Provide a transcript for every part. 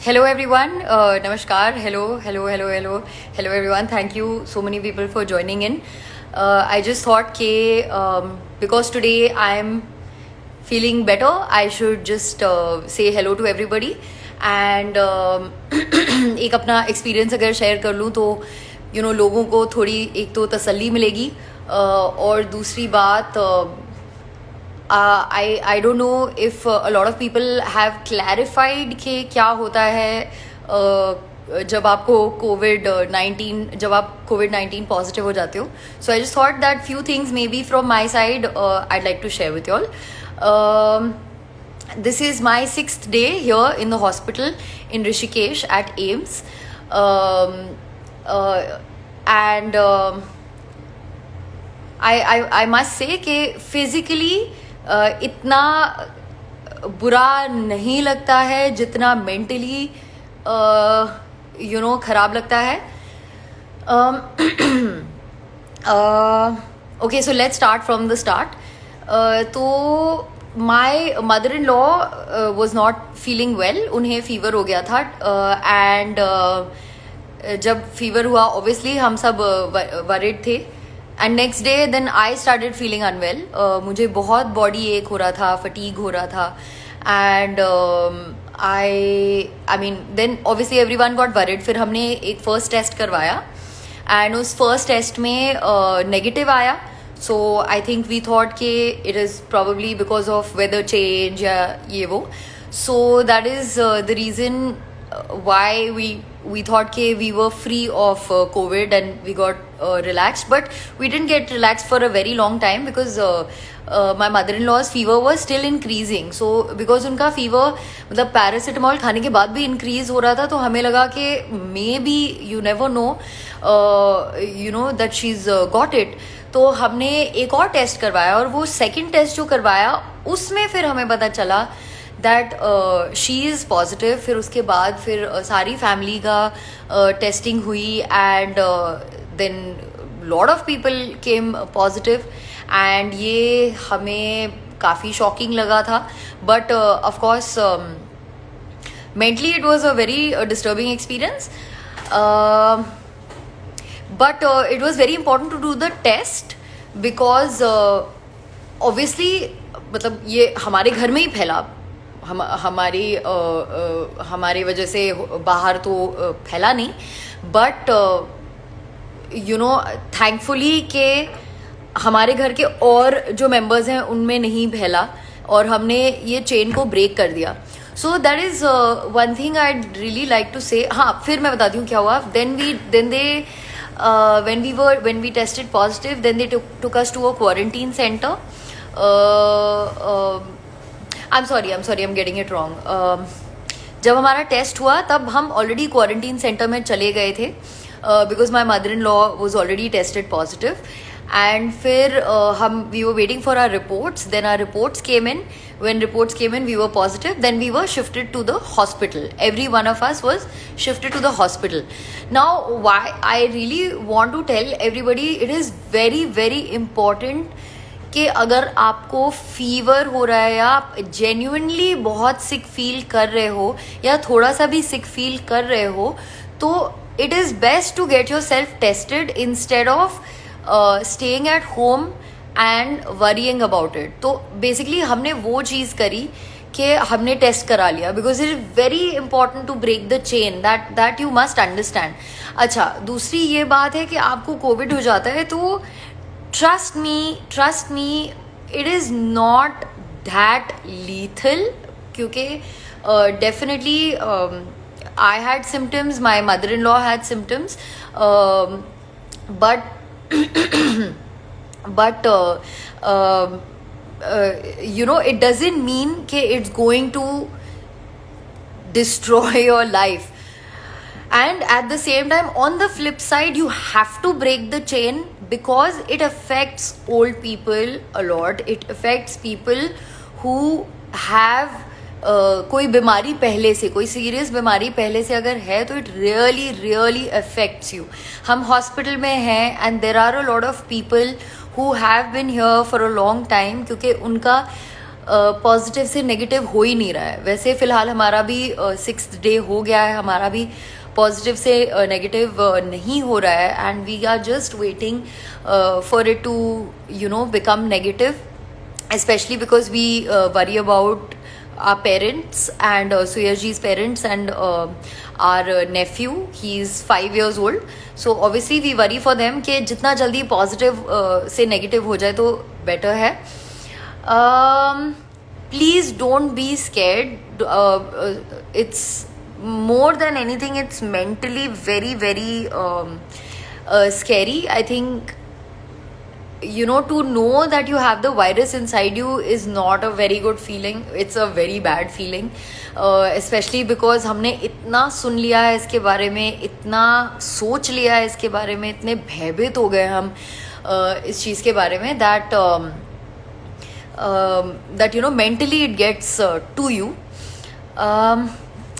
Hello everyone, Namaskar, hello everyone. Thank you so many people for joining in. I just thought because today I am feeling better, I should just say hello to everybody and एक अपना experience अगर share कर लूँ तो लोगों को थोड़ी एक तो तसल्ली मिलेगी और दूसरी बात I don't know if a lot of people have clarified कि क्या होता है जब आपको जब आप COVID-19 पॉजिटिव हो जाते हो. So I just thought that few things maybe from my side I'd like to share with you all. This is my 6th day here in the hospital in Rishikesh at AIIMS. And I must say कि physically इतना बुरा नहीं लगता है जितना mentally खराब लगता है. Okay, so let's start from the start. तो my mother in law was not feeling well. उन्हें फीवर हो गया था एंड जब फीवर हुआ ऑब्वियसली हम सब वरिड थे. And next day then I started feeling unwell. मुझे बहुत बॉडी एक हो रहा था, फटीग हो रहा था and I mean then obviously everyone got worried. फिर हमने एक फर्स्ट टेस्ट करवाया एंड उस फर्स्ट टेस्ट में नेगेटिव आया. So I think we thought कि it is probably because of weather change या ये वो. So that is the reason why we thought we were free of COVID and we got relaxed, but we didn't get relaxed for a very long time because my mother-in-law's fever was still increasing. So because उनका fever मतलब paracetamol खाने के बाद भी increase हो रहा था तो हमें लगा कि maybe you never know that she's got it. तो हमने एक और टेस्ट करवाया और वो सेकंड टेस्ट जो करवाया उसमें फिर हमें पता चला दैट शी इज़ पॉजिटिव. फिर उसके बाद फिर सारी फैमिली का टेस्टिंग हुई and then lot of people came positive and ये हमें काफ़ी शॉकिंग लगा था. But of course mentally it was a very disturbing experience. But it was very important to do the test because obviously मतलब ये हमारे घर में ही फैला. हमारी वजह से बाहर तो फैला नहीं. बट थैंकफुली के हमारे घर के और जो मेंबर्स हैं उनमें नहीं फैला और हमने ये चेन को ब्रेक कर दिया. So that is one thing I really like to say. हाँ, फिर मैं बताती हूँ क्या हुआ. when we tested positive, then they took us to a quarantine center. I'm sorry, I'm getting it wrong. जब हमारा टेस्ट हुआ तब हम ऑलरेडी क्वारंटीन सेंटर में चले गए थे because my mother in law was already tested positive. And फिर we were waiting for our reports. Then our reports came in. When reports came in, we were positive. Then we were shifted to the hospital. Every one of us was shifted to the hospital. Now, why I really want to tell everybody, it is very, very important कि अगर आपको fever हो रहा है या आप genuinely बहुत सिक feel कर रहे हो या थोड़ा सा भी सिक फील कर रहे हो तो it is best to get yourself tested instead of staying at home and worrying about it. तो बेसिकली हमने वो चीज़ करी कि हमने टेस्ट करा लिया because it is very important to break the chain. That you must understand. अच्छा, दूसरी ये बात है कि आपको कोविड हो जाता है तो trust me, it is not that lethal क्योंकि definitely I had symptoms, my mother-in-law had symptoms, but it doesn't mean कि it's going to destroy your life. And at the same time, on the flip side, you have to break the chain because it affects old people a lot. It affects people who have कोई बीमारी पहले से, कोई serious बीमारी पहले से अगर है तो इट रियली अफेक्ट्स यू. हम हॉस्पिटल में हैं and there are a lot of people who have been here for a long time क्योंकि उनका पॉजिटिव से नेगेटिव हो ही नहीं रहा है। वैसे फ़िलहाल हमारा भी 6th डे हो गया है, हमारा भी पॉजिटिव से नेगेटिव नहीं हो रहा है, and we are just waiting for it to become negative, especially because we worry about our parents and Suyaji's parents and our nephew. He is 5 years old, so obviously we worry for them कि जितना जल्दी positive से negative हो जाए तो better है. Please don't be scared. It's more than anything, it's mentally very very scary. I think to know that you have the virus inside you is not a very good feeling. It's a very bad feeling, especially because हमने इतना सुन लिया है इसके बारे में, इतना सोच लिया है इसके बारे में, इतने भयभीत हो गए हम इस चीज़ के बारे में that mentally it gets to you.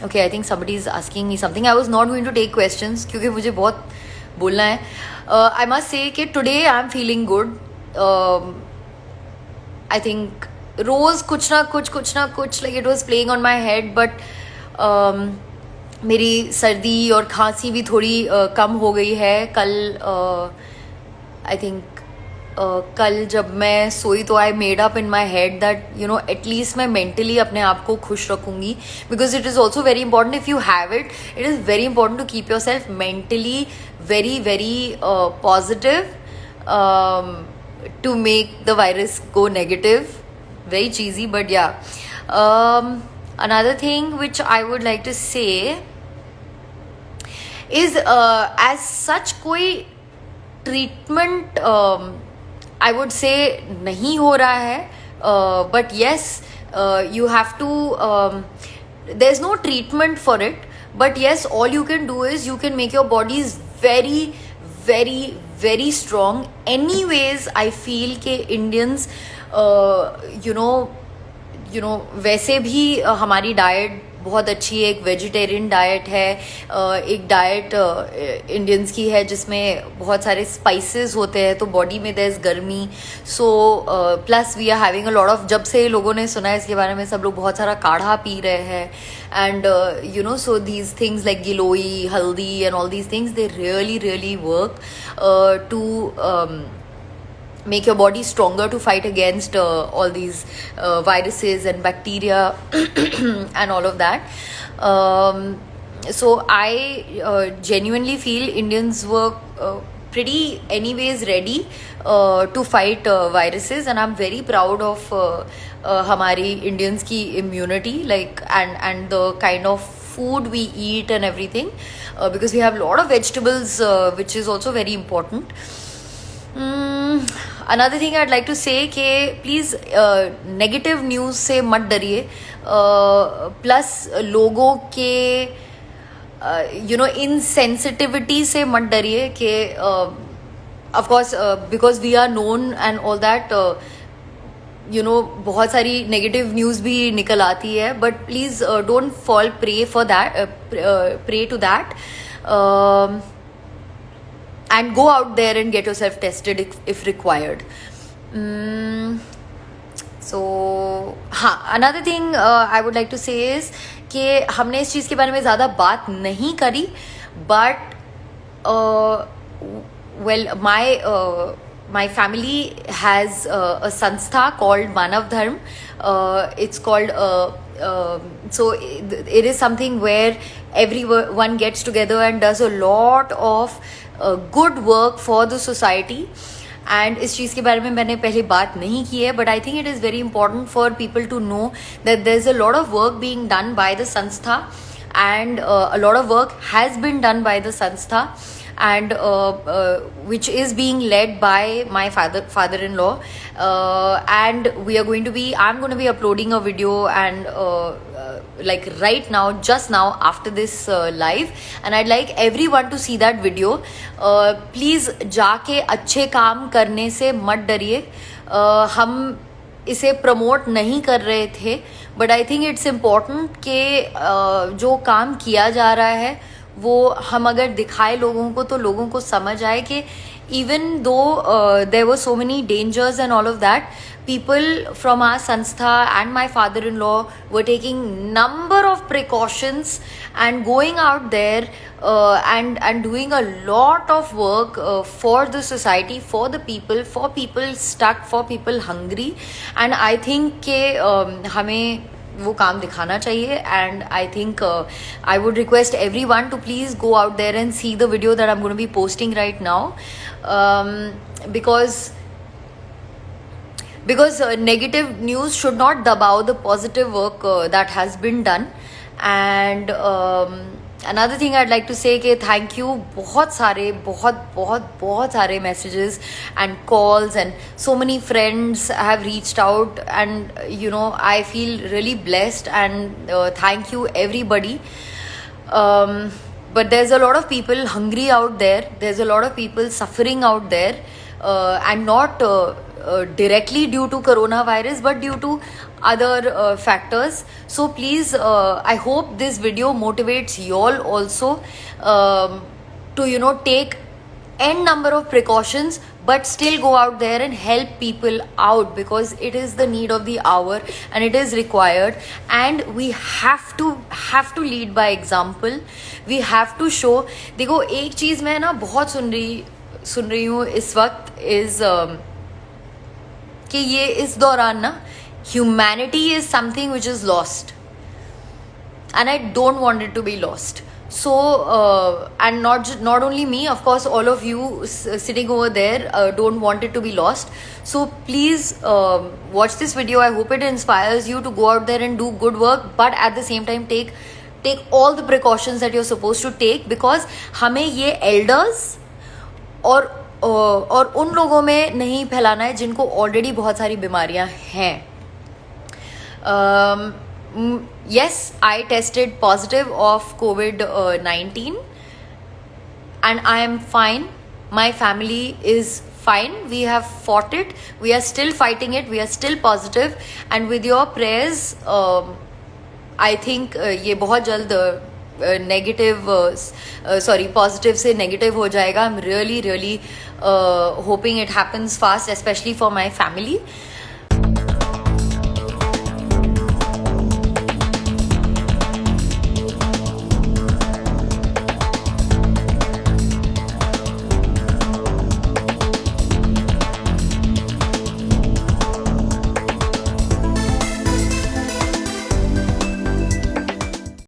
Okay, I think somebody is asking me something. I was not going to take questions क्योंकि मुझे बहुत बोलना है. I must say कि today I am feeling good. I think रोज़ कुछ ना कुछ like it was playing on my head, but मेरी सर्दी और खांसी भी थोड़ी कम हो गई है. कल I think कल जब मैं सोई तो I made up in my head that at least मैं मेंटली अपने आप को खुश रखूँगी, because it is also very important. If you have it is very important to keep yourself mentally very very positive to make the virus go negative. Very cheesy, but yeah. Another thing which I would like to say is as such कोई treatment I would say नहीं हो रहा है, but yes, you have to there's no treatment for it, but yes, all you can do is you can make your bodies very very very strong. Anyways, I feel कि Indians वैसे भी हमारी diet बहुत अच्छी है. एक vegetarian diet है, एक डाइट इंडियंस की है जिसमें बहुत सारे स्पाइसेस होते हैं, तो बॉडी में देयर इज गर्मी. So plus we are having a lot of, जब से लोगों ने सुना है इसके बारे में सब लोग बहुत सारा काढ़ा पी रहे हैं. And so these things like giloy, haldi and all these things they really work to make your body stronger to fight against all these viruses and bacteria and all of that. So I genuinely feel Indians were pretty anyways ready to fight viruses, and I'm very proud of हमारी Indians की immunity, like and the kind of food we eat and everything, because we have a lot of vegetables, which is also very important. Another thing I'd like to say कि please negative news से मत डरिए. Plus लोगों के insensitivity से मत डरिए कि of course because we are known and all that, बहुत सारी नेगेटिव न्यूज़ भी निकल आती है, but please don't fall pray for that, pray to that. And go out there and get yourself tested if required. So another thing I would like to say is कि हमने इस चीज़ के बारे में ज़्यादा बात नहीं करी, but well, my family has a संस्था called Manav Dharm. It's called so it is something where everyone gets together and does a lot of good work for the society. And इस चीज़ के बारे में मैंने पहले बात नहीं की है, but I think it is very important for people to know that there is a lot of work being done by the संस्था, and a lot of work has been done by the संस्था, and which is being led by my father-in-law, and I'm going to be uploading a video, and like right now, just now after this live, and I'd like everyone to see that video. Please जाके अच्छे काम करने से मत डरिए. हम इसे promote नहीं कर रहे थे, but I think it's important कि जो काम किया जा रहा है वो हम अगर दिखाए लोगों को तो लोगों को समझ आए कि even though there were so many dangers and all of that, people from our sanstha and my father-in-law were taking number of precautions and going out there and doing a lot of work for the society, for the people, for people stuck, for people hungry. And I think के हमें वो काम दिखाना चाहिए. And I think I would request everyone to please go out there and see the video that I'm going to be posting right now, because negative news should not dabao the positive work that has been done. And another thing I'd like to say कि thank you, बहुत सारे messages and calls, and so many friends have reached out, and I feel really blessed, and thank you everybody. But there's a lot of people hungry out there, there's a lot of people suffering out there, and not directly due to coronavirus but due to other factors. So please, I hope this video motivates y'all also to take n number of precautions but still go out there and help people out, because it is the need of the hour and it is required. And we have to lead by example. We have to show. देखो एक चीज मैं ना बहुत सुन रही हूँ इस वक्त is कि ये इस दौरान ना humanity is something which is lost, and I don't want it to be lost. So and not only me, of course all of you sitting over there don't want it to be lost. So please watch this video. I hope it inspires you to go out there and do good work, but at the same time take all the precautions that you're supposed to take, because हमें ये elders और उन लोगों में नहीं फैलाना है जिनको ऑलरेडी बहुत सारी बीमारियां हैं. Yes, I tested positive of COVID-19 and I am fine. My family is fine. We have fought it. We are still fighting it. We are still positive. And with your prayers, I think ये बहुत जल्द positive से negative हो जाएगा. I'm really hoping it happens fast, especially for my family.